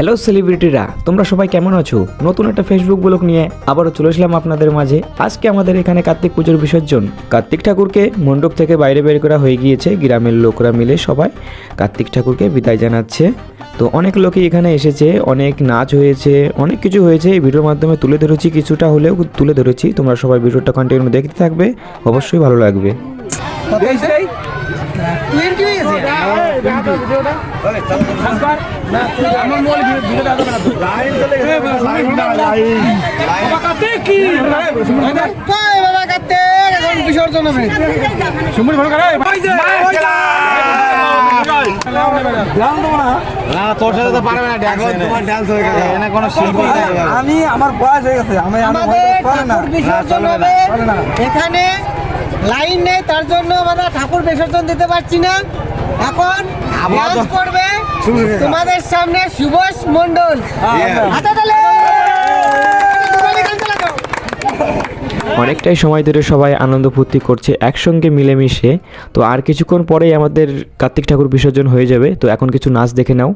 Hello সেলিব্রিটিরা, তোমরা সবাই কেমন আছো? নতুন একটা ফেসবুক ব্লগ নিয়ে আবারও চলে এলাম আপনাদের মাঝে। আজকে আমাদের এখানে কার্তিক পুজোর বিসর্জন। কার্তিক ঠাকুরকে মণ্ডপ থেকে বাইরে বের করা হয়ে গিয়েছে। গ্রামের লোকরা মিলে সবাই কার্তিক ঠাকুরকে বিদায় জানাচ্ছে। তো অনেক লোকই এখানে এসেছে, অনেক নাচ হয়েছে, অনেক কিছু হয়েছে। এই ভিডিওর মাধ্যমে তুলে ধরেছি, কিছুটা হলেও তুলে ধরেছি। তোমরা সবাই ভিডিওটা কন্টিনিউ দেখতে থাকবে, অবশ্যই ভালো লাগবে। বিসর্জন হবে আমি আমার বয়স হয়ে গেছে, এখানে লাইন নেই, তার জন্য আমরা ঠাকুর বিসর্জন দিতে পারছি না। এখন ডান্স করবে তোমাদের সামনে সুভাষ মণ্ডল। অনেকটাই সময় ধরে সবাই আনন্দ ফুর্তি করছে একসঙ্গে মিলেমিশে। তো আর কিছুক্ষণ পরেই আমাদের কার্তিক ঠাকুর বিসর্জন হয়ে যাবে। তো এখন কিছু নাচ দেখে নাও।